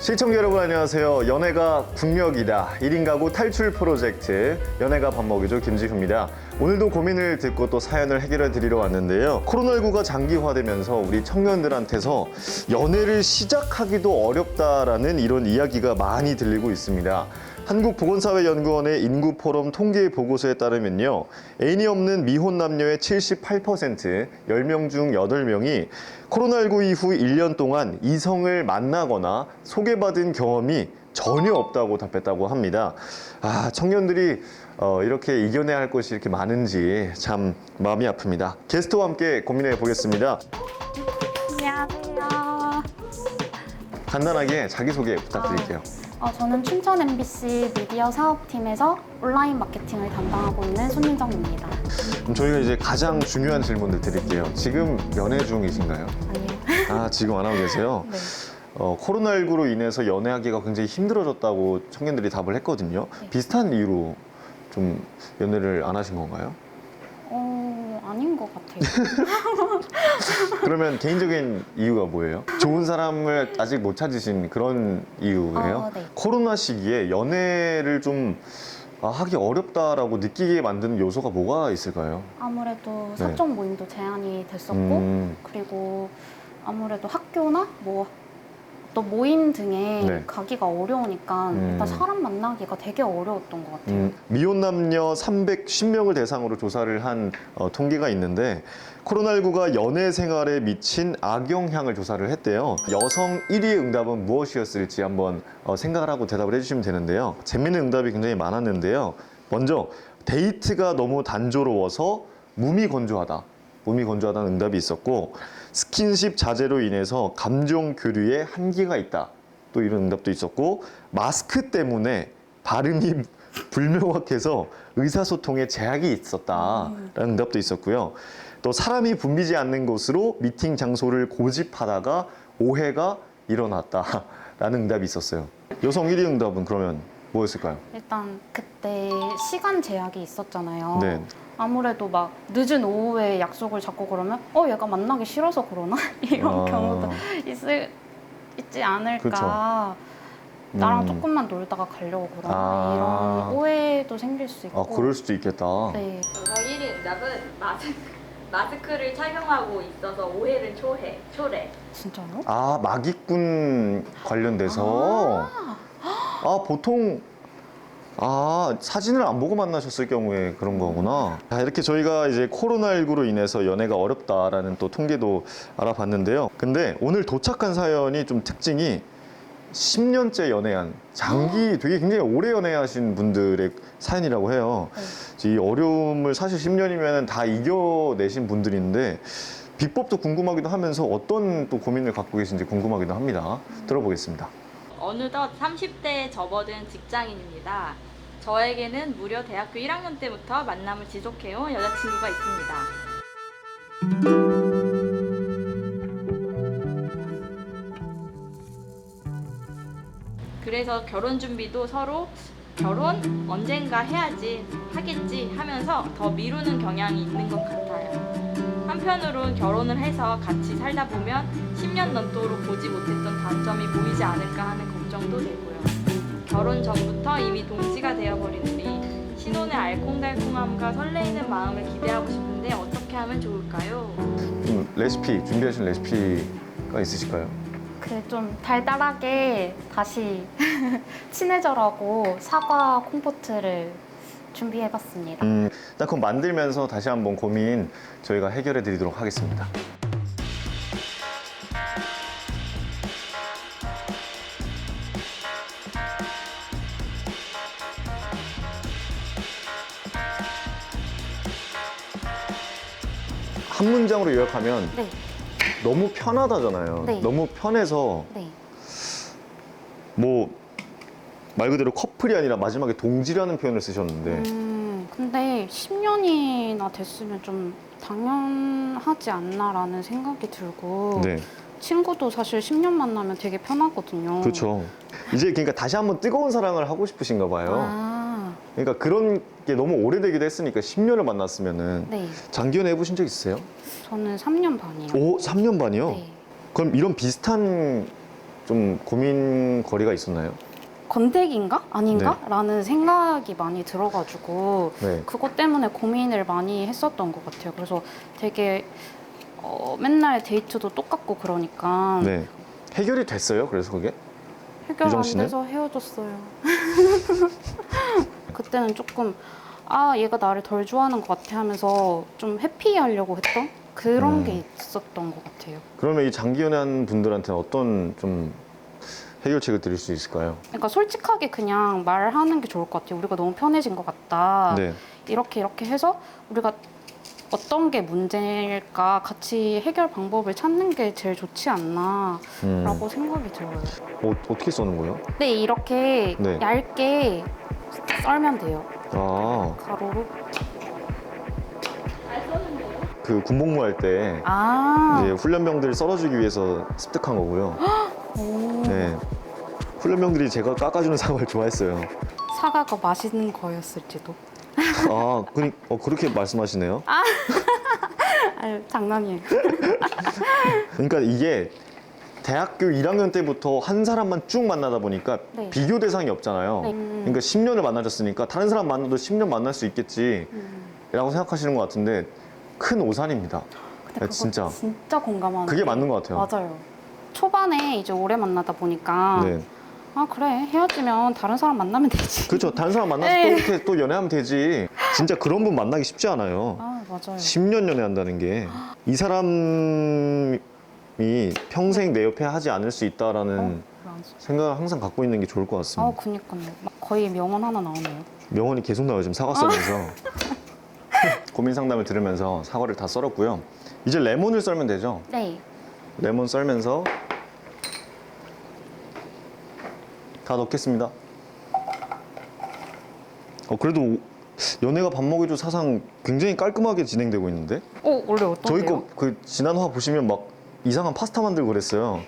시청자 여러분 안녕하세요. 연애가 국력이다. 1인 가구 탈출 프로젝트 연애가 밥 먹이죠 김지훈입니다. 오늘도 고민을 듣고 또 사연을 해결해 드리러 왔는데요. 코로나19가 장기화되면서 우리 청년들한테서 연애를 시작하기도 어렵다라는 이런 이야기가 많이 들리고 있습니다. 한국보건사회연구원의 인구포럼 통계 보고서에 따르면요. 애인이 없는 미혼 남녀의 78%, 10명 중 8명이 코로나19 이후 1년 동안 이성을 만나거나 소개받은 경험이 전혀 없다고 답했다고 합니다. 청년들이 이렇게 이겨내야 할 것이 이렇게 많은지 참 마음이 아픕니다. 게스트와 함께 고민해 보겠습니다. 안녕하세요. 간단하게 자기소개 부탁드릴게요. 저는 춘천 MBC 미디어 사업팀에서 온라인 마케팅을 담당하고 있는 손윤정입니다. 그럼 저희가 이제 가장 중요한 질문을 드릴게요. 지금 연애 중이신가요? 아니요. 지금 안 하고 계세요? 네. 코로나19로 인해서 연애하기가 굉장히 힘들어졌다고 청년들이 답을 했거든요. 네. 비슷한 이유로 좀 연애를 안 하신 건가요? 아닌 것 같아요. 그러면 개인적인 이유가 뭐예요? 좋은 사람을 아직 못 찾으신 그런 이유예요? 네. 코로나 시기에 연애를 좀 하기 어렵다라고 느끼게 만드는 요소가 뭐가 있을까요? 아무래도 네. 사적 모임도 제한이 됐었고, 그리고 아무래도 학교나 또 모임 등에 네. 가기가 어려우니까 일단 사람 만나기가 되게 어려웠던 것 같아요. 미혼 남녀 310명을 대상으로 조사를 한 통계가 있는데 코로나19가 연애 생활에 미친 악영향을 조사를 했대요. 여성 1위의 응답은 무엇이었을지 한번 생각을 하고 대답을 해주시면 되는데요. 재미있는 응답이 굉장히 많았는데요. 먼저 데이트가 너무 단조로워서 몸이 건조하다. 몸이 건조하다는 응답이 있었고 스킨십 자제로 인해서 감정 교류에 한계가 있다. 또 이런 응답도 있었고 마스크 때문에 발음이 불명확해서 의사소통에 제약이 있었다라는 응답도 있었고요. 또 사람이 붐비지 않는 곳으로 미팅 장소를 고집하다가 오해가 일어났다라는 응답이 있었어요. 여성 1위 응답은 그러면 뭐였을까요? 일단 그때 시간 제약이 있었잖아요. 네. 아무래도 막 늦은 오후에 약속을 잡고 그러면 얘가 만나기 싫어서 그러나? 이런 경우도 있지 않을까. 그렇죠. 나랑 조금만 놀다가 가려고 그러나? 이런 오해도 생길 수 있고. 그럴 수도 있겠다. 네. 여성 1위 응답은 마스크를 착용하고 있어서 오해를 초래. 진짜요? 마기꾼 관련돼서 보통 사진을 안 보고 만나셨을 경우에 그런 거구나. 이렇게 저희가 이제 코로나19로 인해서 연애가 어렵다라는 또 통계도 알아봤는데요. 근데 오늘 도착한 사연이 좀 특징이 10년째 연애한 되게 굉장히 오래 연애하신 분들의 사연이라고 해요. 이 어려움을 사실 10년이면 다 이겨내신 분들인데 비법도 궁금하기도 하면서 어떤 또 고민을 갖고 계신지 궁금하기도 합니다. 들어보겠습니다. 어느덧 30대에 접어든 직장인입니다. 저에게는 무려 대학교 1학년 때부터 만남을 지속해온 여자친구가 있습니다. 그래서 결혼 준비도 서로 결혼 언젠가 하겠지 하면서 더 미루는 경향이 있는 것 같아요. 한편으론 결혼을 해서 같이 살다 보면 10년 넘도록 보지 못했던 단점이 보이지 않을까 하는 걱정도 되고요. 결혼 전부터 이미 동지가 되어버린 우리 신혼의 알콩달콩함과 설레이는 마음을 기대하고 싶은데 어떻게 하면 좋을까요? 준비하신 레시피가 있으실까요? 좀 달달하게 다시 친해져라고 사과 콤포트를 준비해봤습니다. 일단 그럼 만들면서 다시 한번 고민 저희가 해결해 드리도록 하겠습니다. 한 문장으로 요약하면 네. 너무 편하다잖아요. 네. 너무 편해서 네. 말 그대로 커플이 아니라 마지막에 동지라는 표현을 쓰셨는데 근데 10년이나 됐으면 좀 당연하지 않나라는 생각이 들고 네. 친구도 사실 10년 만나면 되게 편하거든요. 그렇죠. 이제 그러니까 다시 한번 뜨거운 사랑을 하고 싶으신가 봐요. 그러니까 그런 게 너무 오래되기도 했으니까 10년을 만났으면은 네. 장기 연애 해보신 적 있으세요? 저는 3년 반이요. 오, 3년 반이요? 네. 그럼 이런 비슷한 좀 고민거리가 있었나요? 건대기인가? 아닌가? 라는 생각이 많이 들어가지고 네. 그것 때문에 고민을 많이 했었던 것 같아요. 그래서 되게 맨날 데이트도 똑같고 그러니까 네. 해결이 됐어요? 그래서 그게? 해결 유정 안 씨는? 돼서 헤어졌어요. 그때는 조금 얘가 나를 덜 좋아하는 것 같아 하면서 좀 회피하려고 했던 그런 게 있었던 것 같아요. 그러면 이 장기 연애한 분들한테는 어떤 좀 해결책을 드릴 수 있을까요? 그러니까 솔직하게 그냥 말하는 게 좋을 것 같아요. 우리가 너무 편해진 것 같다. 네. 이렇게 해서 우리가 어떤 게 문제일까 같이 해결 방법을 찾는 게 제일 좋지 않나라고 생각이 들어요. 어떻게 써는 거예요? 네, 이렇게 네. 얇게 썰면 돼요. 아, 가로로. 그 군복무 할 때 이제 훈련병들을 썰어주기 위해서 습득한 거고요. 오. 네. 훈련병들이 제가 깎아주는 사과를 좋아했어요. 사과가 맛있는 거였을지도. 아, 그렇게 말씀하시네요. 아유, 장난이에요. 그러니까 이게 대학교 1학년 때부터 한 사람만 쭉 만나다 보니까 네. 비교 대상이 없잖아요. 네. 그러니까 10년을 만나셨으니까 다른 사람 만나도 10년 만날 수 있겠지 라고 생각하시는 것 같은데 큰 오산입니다. 근데 그거 진짜. 진짜 공감하는 그게 게 맞는 것 같아요. 맞아요. 초반에 이제 오래 만나다 보니까 네. 그래 헤어지면 다른 사람 만나면 되지. 그렇죠. 다른 사람 만나서 또 네. 이렇게 또 연애하면 되지. 진짜 그런 분 만나기 쉽지 않아요. 맞아요. 10년 연애한다는 게 이 사람이 평생 내 옆에 하지 않을 수 있다라는 생각을 항상 갖고 있는 게 좋을 것 같습니다. 그니까요. 막 거의 명언 하나 나오네요. 명언이 계속 나와요. 지금 사과 썰면서. 고민 상담을 들으면서 사과를 다 썰었고요. 이제 레몬을 썰면 되죠. 네. 레몬 썰면서 다 넣겠습니다. 그래도 연애가 밥 먹이도 사상 굉장히 깔끔하게 진행되고 있는데? 원래 어떤데요? 저희 거 그 지난 화 보시면 막 이상한 파스타 만들고 그랬어요.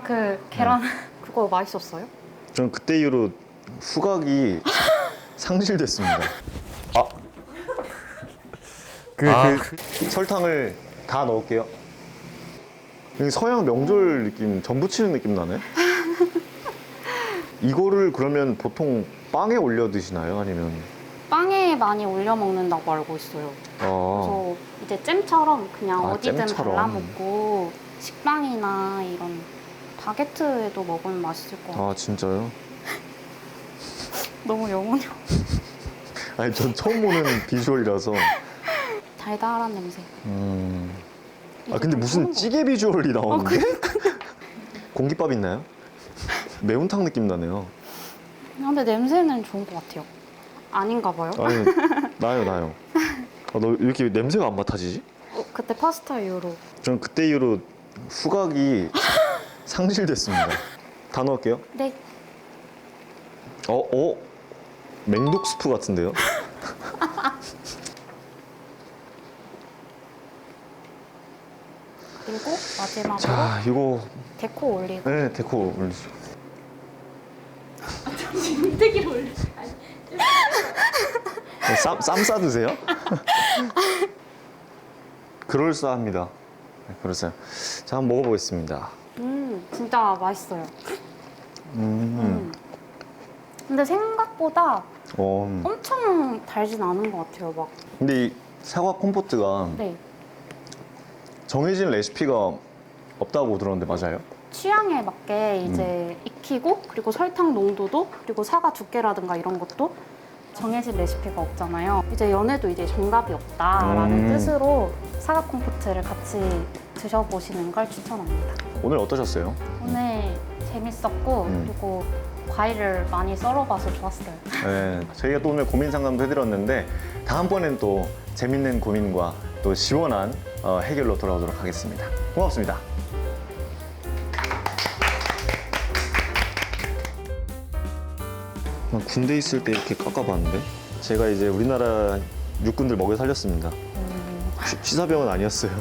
그 계란 그거 맛있었어요? 저는 그때 이후로 후각이 상실됐습니다. 설탕을 다 넣을게요. 여기 서양 명절 느낌, 전 부치는 느낌 나네. 이거를 그러면 보통 빵에 올려 드시나요? 아니면? 빵에 많이 올려 먹는다고 알고 있어요. 그래서 이제 잼처럼 그냥 어디든 잼처럼. 발라 먹고 식빵이나 이런 바게트에도 먹으면 맛있을 것 같아요. 진짜요? 너무 영혼이 아니, 전 처음 보는 비주얼이라서. 달달한 냄새. 근데 좀 무슨 하는 거 찌개 비주얼이 나오는데? 그러니까. 공깃밥 있나요? 매운탕 느낌 나네요. 근데 냄새는 좋은 것 같아요. 아닌가 봐요. 아니, 나요. 너 이렇게 냄새가 안 맡아지지? 그때 파스타 이후로. 저는 그때 이후로 후각이 상실됐습니다. 다 넣을게요. 네. 맹독 스프 같은데요? 그리고 마지막으로 자, 이거 데코 올리고. 네, 데코 올리죠. 되게 올려. 쌈 싸드세요? 그럴싸합니다. 네, 그럴싸해요. 자, 한번 먹어보겠습니다. 진짜 맛있어요. 근데 생각보다 엄청 달진 않은 것 같아요. 막. 근데 이 사과 콤포트가 네. 정해진 레시피가 없다고 들었는데 맞아요? 취향에 맞게 이제 익히고 그리고 설탕 농도도 그리고 사과 두께라든가 이런 것도 정해진 레시피가 없잖아요. 이제 연애도 이제 정답이 없다라는 뜻으로 사과 콤포트를 같이 드셔보시는 걸 추천합니다. 오늘 어떠셨어요? 오늘 재밌었고 그리고 과일을 많이 썰어봐서 좋았어요. 네, 저희가 또 오늘 고민 상담도 해드렸는데 다음번엔 또 재밌는 고민과 또 시원한 해결로 돌아오도록 하겠습니다. 고맙습니다. 난 군대 있을 때 이렇게 깎아봤는데 제가 이제 우리나라 육군들 먹여 살렸습니다. 취사병은 아니었어요.